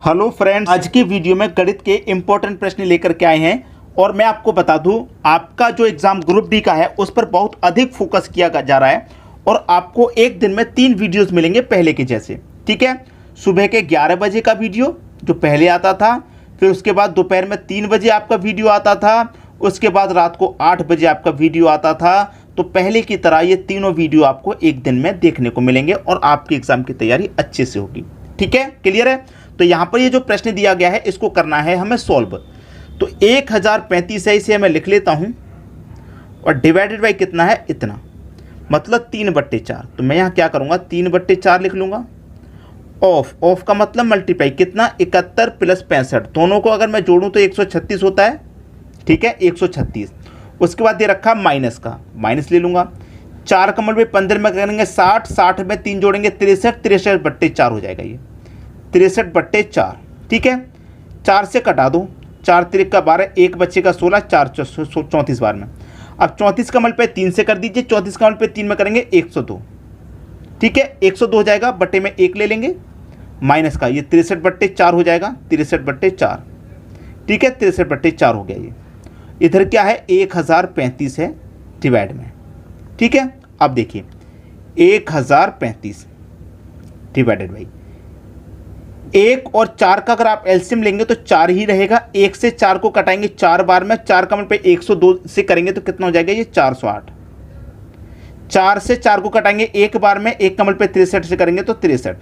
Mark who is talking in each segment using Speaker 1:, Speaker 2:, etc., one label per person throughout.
Speaker 1: Hello friends, आज की video में गणित के इंपॉर्टेंट प्रश्न लेकर के आए हैं और मैं आपको बता दूं, आपका जो एग्जाम ग्रुप डी का है उस पर बहुत अधिक फोकस किया जा रहा है और आपको एक दिन में 3 वीडियोस मिलेंगे पहले के जैसे। ठीक है, सुबह के 11 बजे का वीडियो जो पहले आता था, फिर उसके बाद दोपहर में 3 बजे आपका वीडियो आता था, उसके बाद रात को 8 बजे आपका वीडियो आता था। तो पहले की तरह ये तीनों वीडियो आपको एक दिन में देखने को मिलेंगे और आपकी एग्जाम की तैयारी अच्छे से होगी। ठीक है, क्लियर है? तो यहाँ पर ये जो प्रश्न दिया गया है इसको करना है हमें सॉल्व। तो 1035 है, इसे मैं लिख लेता हूँ और डिवाइडेड बाई कितना है, इतना, मतलब 3/4। तो मैं यहाँ क्या करूँगा, 3/4 लिख लूँगा। ऑफ का मतलब मल्टीप्लाई, कितना, 71 प्लस 65, दोनों को अगर मैं जोड़ूँ तो 136 होता है। ठीक है, 136। उसके बाद दे रखा माइनस का, माइनस ले लूँगा। 4 का मल्टीप्लाई 15 में करेंगे 60, 60 में 3 जोड़ेंगे 63, 63/4 हो जाएगा ये 63/4। ठीक है, 4 से कटा दो, 4 तिरिक का 12, 1 बच्चे का 16, 4 34 बार में। अब 34 का मल्टीप्लाई 3 से कर दीजिए, 34 का मल्टीप्लाई 3 में करेंगे 102। ठीक है, 102 हो जाएगा, बट्टे में 1 ले लेंगे, माइनस का ये 63/4 हो जाएगा, 63/4। ठीक है, 63/4 हो गया। ये इधर क्या है, 1035 है डिवाइड में। ठीक है, अब देखिए 1035 डिवाइडेड बाई 1 और 4 का अगर आप एलसीएम लेंगे तो 4 ही रहेगा। 1 से 4 को कटाएंगे 4 बार में, 4 का मल्टीप्लाई 102 से करेंगे तो कितना हो जाएगा, ये 408। 4 से 4 को कटाएंगे 1 बार में, 1 का मल्टीप्लाई 63 से करेंगे तो 63।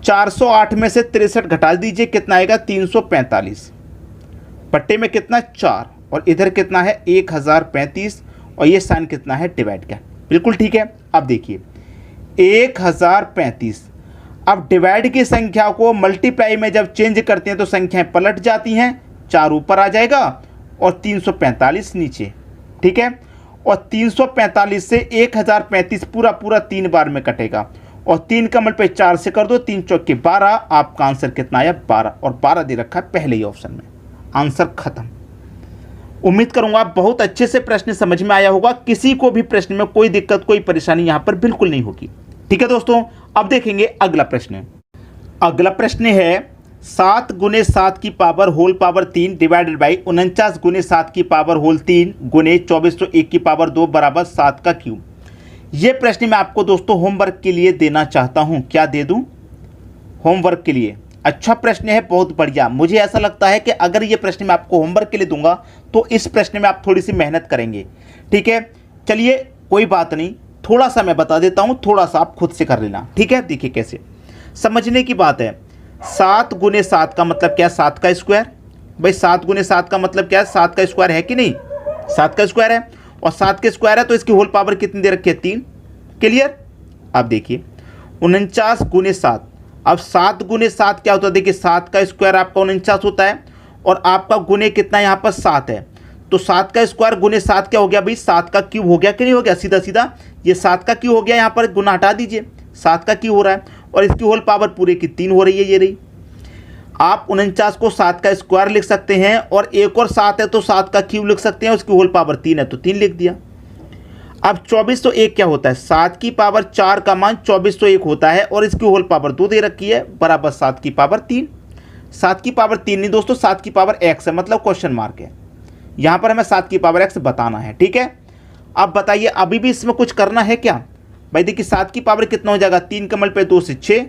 Speaker 1: 408 में से 63 घटा दीजिए, कितना आएगा, 345। पट्टे में कितना, 4, और इधर कितना है 1035, और ये साइन कितना है, डिवाइड का। बिल्कुल ठीक है। अब देखिए 1035, अब डिवाइड की संख्या को मल्टीप्लाई में जब चेंज करते हैं तो संख्याएं पलट जाती हैं, 4 ऊपर आ जाएगा और 345 नीचे। ठीक है, और 345 से 1035 पूरा 3 बार में कटेगा, और 3 का मल्टीप्लाई 4 से कर दो, 3 चौके 12, आपका आंसर कितना आया, 12, और 12 दे रखा है पहले ही ऑप्शन में। आंसर खत्म। उम्मीद करूंगा बहुत अच्छे से प्रश्न समझ में आया होगा, किसी को भी प्रश्न में कोई दिक्कत कोई परेशानी यहां पर बिल्कुल नहीं होगी। ठीक है दोस्तों, अब देखेंगे अगला प्रश्न। अगला प्रश्न है 7 गुने 7 की power whole power 3 divided by 49 गुने 7 की पावर होल 3 गुने 2401 की पावर 2 बराबर 7 का क्यूब। ये प्रश्न मैं आपको दोस्तों होमवर्क के लिए देना चाहता हूं। क्या दे दूं, होमवर्क के लिए? अच्छा प्रश्न है, बहुत बढ़िया। मुझे ऐसा लगता है कि अगर ये प्रश्न मैं आपको होमवर्क के लिए दूंगा तो इस प्रश्न में आप थोड़ी सी मेहनत करेंगे। ठीक है, चलिए कोई बात नहीं, थोड़ा सा मैं बता देता हूं, थोड़ा सा आप खुद से कर लेना। ठीक है, देखिए कैसे समझने की बात है। 7 गुने 7 का मतलब क्या, 7 का स्क्वायर। भाई 7 गुने 7 का मतलब क्या है, 7 का स्क्वायर है कि नहीं, 7 का स्क्वायर है, और 7 के स्क्वायर है तो इसकी होल पावर कितनी दे रखी है, 3। क्लियर? अब देखिए 49 गुने 7, अब 7 गुने 7 क्या होता है, देखिए 7 का स्क्वायर आपका 49 होता है, और आपका गुने कितना यहाँ पर 7 है, तो 7 का स्क्वायर गुने 7 क्या हो गया भाई, 7 का क्यूब हो गया कि नहीं हो गया, सीधा सीधा ये 7 का क्यूब हो गया। यहाँ पर गुना हटा दीजिए, 7 का क्यूब हो रहा है, और इसकी होल पावर पूरे की 3 हो रही है, ये रही। आप 49 को 7 का स्क्वायर लिख सकते हैं, और एक और 7 है तो 7 का क्यूब लिख सकते हैं, उसकी होल पावर 3 है तो 3 लिख दिया। अब 2401 क्या होता है, 7 की पावर 4 का मान 2401 होता है, और इसकी होल पावर 2 दे रखी है, बराबर 7 की पावर 3। 7 की पावर 3 नहीं दोस्तों, 7 की पावर x है, मतलब क्वेश्चन मार्क है, यहाँ पर हमें 7 की पावर x बताना है। ठीक है, अब बताइए अभी भी इसमें कुछ करना है क्या? भाई देखिए 7 की पावर कितना हो जाएगा, 3 का मल्टीप्लाई 2 से 6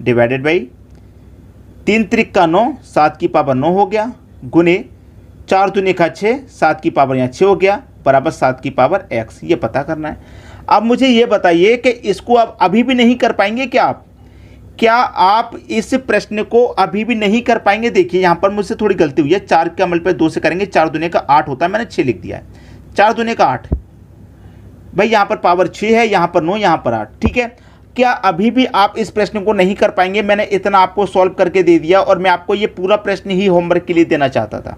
Speaker 1: डिवाइडेड बाई 3 त्रिक का 9, 7 की पावर 9 हो गया, गुने 4 दूने का 6, 7 की पावर यहाँ 6 हो गया, बराबर 7 की पावर x। ये पता करना है। अब मुझे ये बताइए कि इसको आप अभी भी नहीं कर पाएंगे क्या? क्या आप इस प्रश्न को अभी भी नहीं कर पाएंगे? देखिए यहाँ पर मुझसे थोड़ी गलती हुई है, 4 का मल्टीप्लाई 2 से करेंगे, 4 दूने का 8 होता है, मैंने 6 लिख दिया है, 4 दूने का 8। भाई यहाँ पर पावर 6 है, यहाँ पर 9, यहाँ पर 8। ठीक है, क्या अभी भी आप इस प्रश्न को नहीं कर पाएंगे? मैंने इतना आपको सॉल्व करके दे दिया, और मैं आपको ये पूरा प्रश्न ही होमवर्क के लिए देना चाहता था।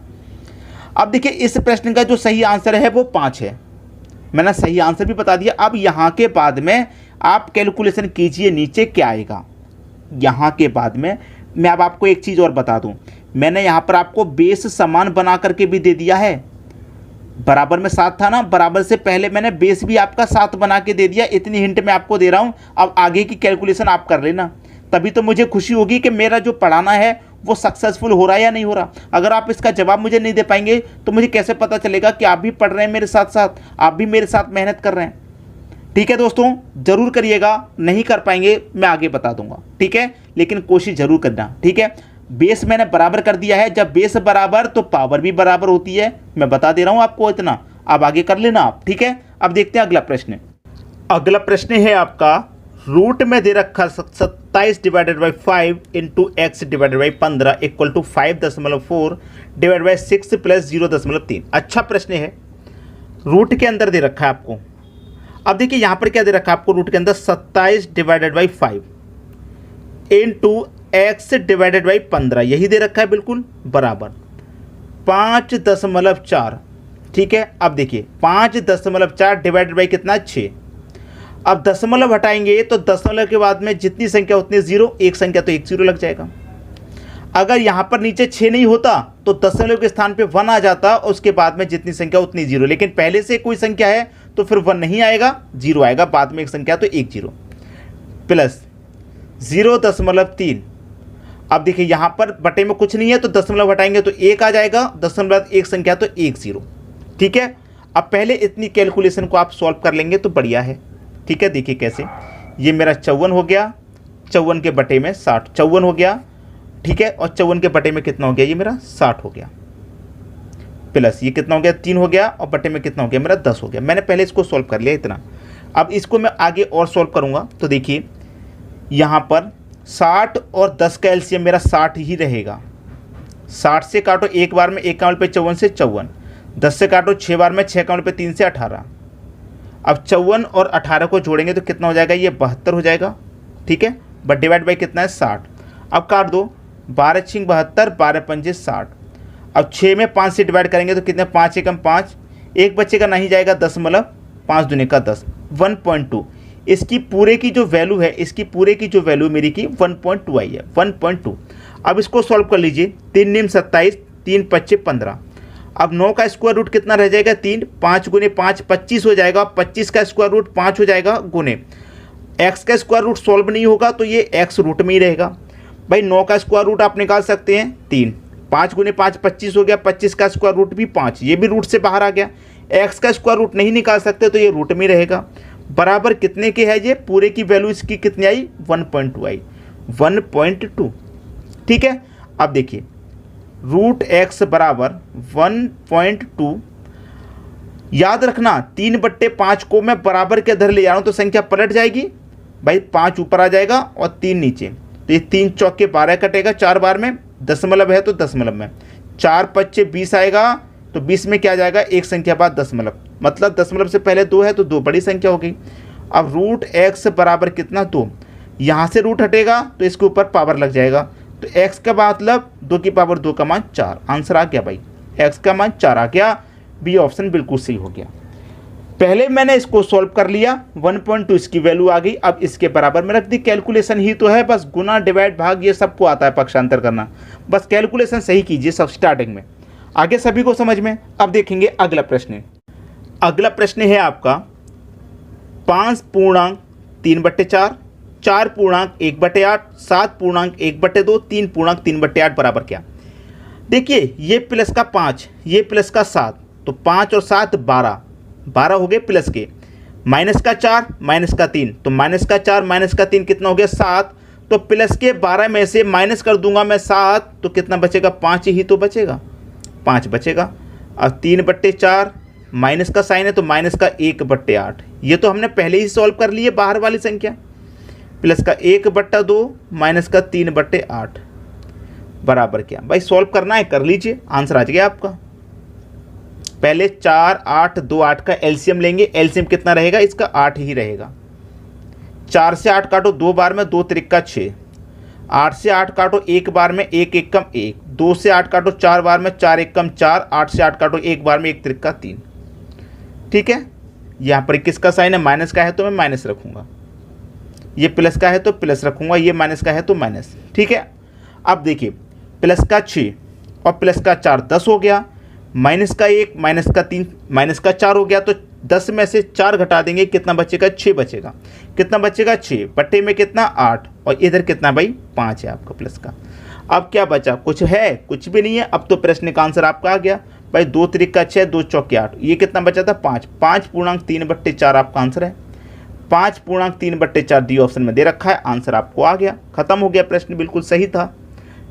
Speaker 1: अब देखिए इस प्रश्न का जो सही आंसर है वो 5 है, मैंने सही आंसर भी बता दिया। अब यहाँ के बाद में आप कैलकुलेशन कीजिए, नीचे क्या आएगा। यहाँ के बाद में मैं अब आपको एक चीज़ और बता दूँ, मैंने यहाँ पर आपको बेस समान बना करके भी दे दिया है। बराबर में 7 था ना, बराबर से पहले मैंने बेस भी आपका 7 बना के दे दिया। इतनी हिंट मैं आपको दे रहा हूँ, अब आगे की कैलकुलेशन आप कर लेना। तभी तो मुझे खुशी होगी कि मेरा जो पढ़ाना है वो सक्सेसफुल हो रहा है या नहीं हो रहा। अगर आप इसका जवाब मुझे नहीं दे पाएंगे तो मुझे कैसे पता चलेगा कि आप भी पढ़ रहे हैं मेरे साथ साथ, आप भी मेरे साथ मेहनत कर रहे हैं। ठीक है दोस्तों, ज़रूर करिएगा, नहीं कर पाएंगे मैं आगे बता दूंगा, ठीक है, लेकिन कोशिश ज़रूर करना। ठीक है, बेस मैंने बराबर कर दिया है, जब बेस बराबर तो पावर भी बराबर होती है, मैं बता दे रहा हूँ आपको इतना, अब आगे कर लेना आप। ठीक है, अब देखते हैं अगला प्रश्न। अगला प्रश्न है आपका, रूट में दे रखा 27 divided by 5 into x divided by 15 equal to 5.4 divide by 6 plus 0.3। अच्छा प्रश्न है, रूट के अंदर दे रखा है आपको। अब देखिए यहाँ पर क्या दे रखा है आपको, रूट के अंदर 27 divided by 5 into x divided by 15, यही दे रखा है बिल्कुल बराबर 5.4। ठीक है, अब देखिए 5.4 डिवाइडेड बाई कितना 6। अब दशमलव हटाएंगे तो दशमलव के बाद में जितनी संख्या उतनी जीरो, एक संख्या तो एक जीरो लग जाएगा। अगर यहाँ पर नीचे 6 नहीं होता तो दशमलव के स्थान पे 1 आ जाता, उसके बाद में जितनी संख्या उतनी जीरो, लेकिन पहले से कोई संख्या है तो फिर 1 नहीं आएगा, जीरो आएगा, बाद में एक संख्या तो एक जीरो प्लस 0.3। अब देखिए यहाँ पर बटे में कुछ नहीं है तो दशमलव हटाएंगे तो एक आ जाएगा, दशमलव एक संख्या तो एक जीरो। ठीक है, अब पहले इतनी कैलकुलेशन को आप सॉल्व कर लेंगे तो बढ़िया है। ठीक है, देखिए कैसे, ये मेरा 54 हो गया, 54 के बटे में 60, 54 हो गया। ठीक है, और 54 के बटे में कितना हो गया, ये मेरा 60 हो गया, प्लस ये कितना हो गया 3 हो गया, और बटे में कितना हो गया मेरा 10 हो गया। मैंने पहले इसको सॉल्व कर लिया इतना, अब इसको मैं आगे और सॉल्व करूंगा तो देखिए यहाँ पर 60 और 10 का एलसीएम मेरा 60 ही रहेगा। 60 से काटो एक बार में, एक काउंट पे 54 से 54, 10 से काटो 6 बार में, 6 काउंट पे 3 से 18। अब 54 और 18 को जोड़ेंगे तो कितना हो जाएगा, ये 72 हो जाएगा। ठीक है, बट डिवाइड बाई कितना है 60। अब काट दो, 12 6 72, 12 5 60। अब 6 में 5 से डिवाइड करेंगे तो कितने, 5 एकम 5, एक बच्चे का नहीं जाएगा दशमलव, 5 दूनी का 10, 1.2। इसकी पूरे की जो वैल्यू है, इसकी पूरे की जो वैल्यू मेरी की 1.2 आई है, 1.2। अब इसको सॉल्व कर लीजिए, 3 निम 27, 3 5 15। अब 9 का स्क्वायर रूट कितना रह जाएगा 3, 5 गुने 5 25 हो जाएगा, 25 का स्क्वायर रूट 5 हो जाएगा, गुने एक्स का स्क्वायर रूट सॉल्व नहीं होगा तो ये एक्स रूट में ही रहेगा। भाई 9 का स्क्वायर रूट आप निकाल सकते हैं 3, 5 गुने 5 25 हो गया, 25 का स्क्वायर रूट भी 5, ये भी रूट से बाहर आ गया। एक्स का स्क्वायर रूट नहीं निकाल सकते तो ये रूट में रहेगा। बराबर कितने के है ये, पूरे की वैल्यू इसकी कितनी आई, 1.2 आई, 1.2। ठीक है, अब देखिए रूट एक्स बराबर 1.2। याद रखना 3/5 को मैं बराबर के अंदर ले जा रहा हूँ तो संख्या पलट जाएगी। भाई 5 ऊपर आ जाएगा और 3 नीचे, तो ये 3 चौके 12 कटेगा, 4 बार में, दशमलव है तो दशमलव में, 4 5 20 आएगा, तो 20 में क्या जाएगा, एक संख्या बाद दशमलव, मतलब दशमलव से पहले 2 है तो 2 बड़ी संख्या हो गई। अब रूट एक्स बराबर कितना 2, यहाँ से रूट हटेगा तो इसके ऊपर पावर लग जाएगा, तो x का मतलब 2 की पावर 2 का मान 4, आंसर आ गया भाई, x का मान 4 आ गया, बी ऑप्शन बिल्कुल सही हो गया। पहले मैंने इसको सॉल्व कर लिया, 1.2 इसकी वैल्यू आ गई, अब इसके बराबर में रख दी। कैलकुलेशन ही तो है, बस गुना डिवाइड भाग ये सबको आता है पक्षांतर करना, बस कैलकुलेशन सही कीजिए सब स्टार्टिंग में, आगे सभी को समझ में। अब देखेंगे अगला प्रश्न। अगला प्रश्न है आपका 5.3/4, 4.1/8, 7.1/2, 3.3/8 बराबर क्या। देखिए ये प्लस का 5, ये प्लस का 7, तो 5 और 7 12, 12 हो गए प्लस के, माइनस का 4 माइनस का 3, तो माइनस का 4 माइनस का 3 कितना हो गया 7, तो प्लस के 12 में से माइनस कर दूंगा मैं 7, तो कितना बचेगा 5 ही तो बचेगा, 5 बचेगा। अब 3/4 माइनस का साइन है तो माइनस का 1/8, ये तो हमने पहले ही सॉल्व कर लिए बाहर वाली संख्या, प्लस का 1/2 माइनस का 3/8 बराबर क्या। भाई सॉल्व करना है कर लीजिए, आंसर आ जाएगा आपका। पहले 4 8 2 8 का एलसीएम लेंगे, एलसीएम कितना रहेगा इसका 8 ही रहेगा। 4 से 8 काटो 2 बार में, 2 त्रिक का 6, 8 से 8 काटो एक बार में, 1 1 कम 1, 2 से 8 काटो 4 बार में, 4 1 कम 4, 8 से 8 काटो एक बार में, 1 त्रिक का 3। ठीक है, यहाँ पर किसका साइन है, माइनस का है तो मैं माइनस रखूँगा, ये प्लस का है तो प्लस रखूँगा, ये माइनस का है तो माइनस। ठीक है, अब देखिए प्लस का 6 और प्लस का 4 10 हो गया, माइनस का 1 माइनस का 3 माइनस का 4 हो गया, तो 10 में से 4 घटा देंगे, कितना बचेगा? 6 बचेगा। कितना बचेगा? 6 बट्टे में कितना? 8, और इधर कितना भाई? 5 है आपका प्लस का। अब क्या बचा? कुछ है? कुछ भी नहीं है। अब तो प्रश्न का आंसर आपका आ गया भाई। 2 त्रिका 6, 2 चौके 8, ये कितना बचा था? 5। 5.3/4 आपका आंसर है। 5.3/4 डी ऑप्शन में दे रखा है, आंसर आपको आ गया। खत्म हो गया प्रश्न, बिल्कुल सही था।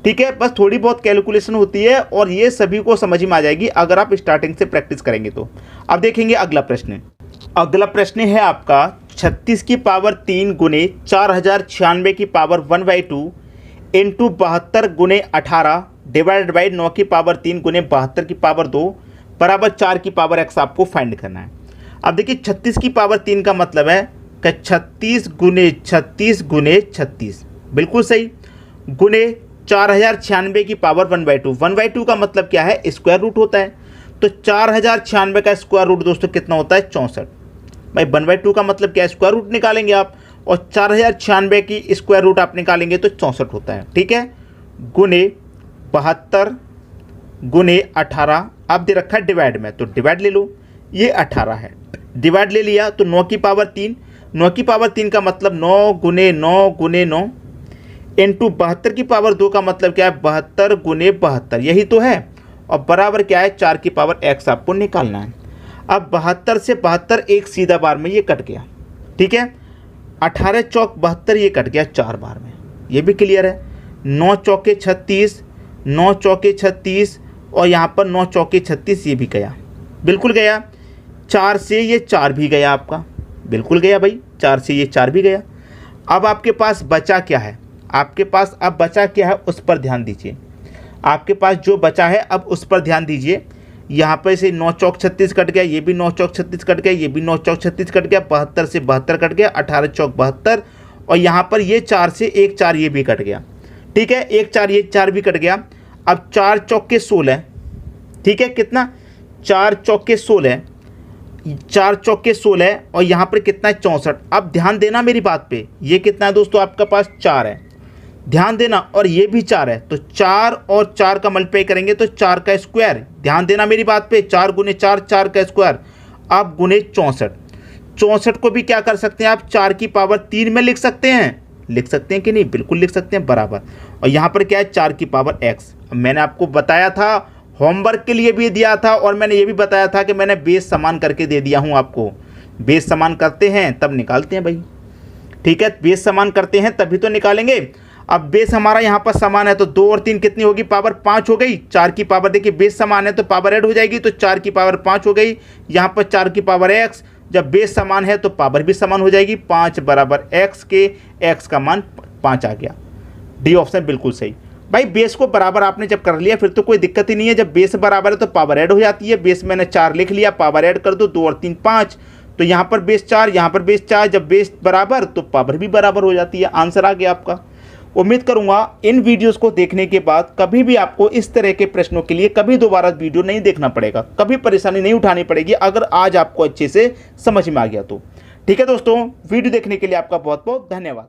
Speaker 1: ठीक है, बस थोड़ी बहुत कैलकुलेशन होती है और ये सभी को समझ में आ जाएगी अगर आप स्टार्टिंग से प्रैक्टिस करेंगे तो। अब देखेंगे अगला प्रश्न। अगला प्रश्न है आपका 36 की पावर 3 गुने 4096 की पावर 1/2 इंटू 72 गुने 18 डिवाइडेड बाई 9 की पावर 3 गुने 72 की पावर 2 बराबर 4 की पावर x आपको फाइंड करना है। अब देखिए 36 की पावर 3 का मतलब है कि 36 गुने 36 गुने 36, बिल्कुल सही, गुने 4096 की पावर 1/2। 1/2 का मतलब क्या है? स्क्वायर रूट होता है। तो 4096 का स्क्वायर रूट दोस्तों कितना होता है? 64। भाई 1/2 का मतलब क्या है? स्क्वायर रूट निकालेंगे आप, और 4096 की स्क्वायर रूट आप निकालेंगे तो 64 होता है। ठीक है, गुने 72 गुने 18, आप दे रखा है डिवाइड में, तो डिवाइड ले लो, ये 18 है, डिवाइड ले लिया तो 9 की पावर 3। 9 की पावर 3 का मतलब 9 गुने 9 गुने 9 इंटू 72 की पावर 2 का मतलब क्या है? 72 गुने 72, यही तो है, और बराबर क्या है? 4 की पावर x आपको निकालना है। अब 72 से 72 एक सीधा बार में ये कट गया। ठीक है, 18 चौक 72 ये कट गया 4 बार में, ये भी क्लियर है। 9 चौके 36, 9 चौके 36, और यहाँ पर 9 चौके 36 ये भी गया, बिल्कुल गया। 4 से ये 4 भी गया आपका, बिल्कुल गया भाई, 4 से ये 4 भी गया। अब आपके पास बचा क्या है? आपके पास अब बचा क्या है उस पर ध्यान दीजिए। आपके पास जो बचा है अब उस पर ध्यान दीजिए। यहाँ पर से 9 चौक 36 कट गया, ये भी 9 चौक 36 कट गया, ये भी 9 चौक 36 कट गया, 72 से 72 कट गया, 18 चौक 72, और यहाँ पर ये 4 से 1 4 ये भी कट गया। ठीक है, 1 4 ये 4 भी कट गया। अब 4 चौके 16, ठीक है, कितना? 4 चौके 16, 4 चौके 16, और यहाँ पर कितना है? 64। अब ध्यान देना मेरी बात पे, ये कितना है दोस्तों? आपका पास 4 है, ध्यान देना, और ये भी 4 है, तो 4 और 4 का मल्टीप्लाई करेंगे तो 4 का स्क्वायर, ध्यान देना मेरी बात पे, 4 गुने 4 4 का स्क्वायर, आप गुने 64। 64 को भी क्या कर सकते हैं आप? 4 की पावर 3 में लिख सकते हैं, लिख सकते हैं कि नहीं? बिल्कुल लिख सकते हैं, बराबर। और यहाँ पर क्या है? 4 की पावर x। मैंने आपको बताया था, होमवर्क के लिए भी दिया था, और मैंने ये भी बताया था कि मैंने बेस समान करके दे दिया हूँ आपको। बेस समान करते हैं तब निकालते हैं भाई। ठीक है, बेस समान करते हैं तभी तो निकालेंगे। अब बेस हमारा यहाँ पर समान है तो 2 और 3 कितनी होगी? पावर 5 हो गई। 4 की पावर, देखिए बेस समान है तो पावर ऐड हो जाएगी, तो 4 की पावर 5 हो गई। यहाँ पर 4 की पावर x, जब बेस समान है तो पावर भी समान हो जाएगी। 5 बराबर x के, x का मान 5 आ गया। डी ऑप्शन बिल्कुल सही। भाई बेस को बराबर आपने जब कर लिया फिर तो कोई दिक्कत ही नहीं है। जब बेस बराबर है तो पावर ऐड हो जाती है। बेस मैंने 4 लिख लिया, पावर ऐड कर दो, 2 और 3 5, तो यहाँ पर बेस 4, यहाँ पर बेस 4, जब बेस बराबर तो पावर भी बराबर हो जाती है। आंसर आ गया आपका। उम्मीद करूंगा इन वीडियोस को देखने के बाद कभी भी आपको इस तरह के प्रश्नों के लिए कभी दोबारा वीडियो नहीं देखना पड़ेगा, कभी परेशानी नहीं उठानी पड़ेगी, अगर आज आपको अच्छे से समझ में आ गया तो। ठीक है दोस्तों, वीडियो देखने के लिए आपका बहुत बहुत धन्यवाद।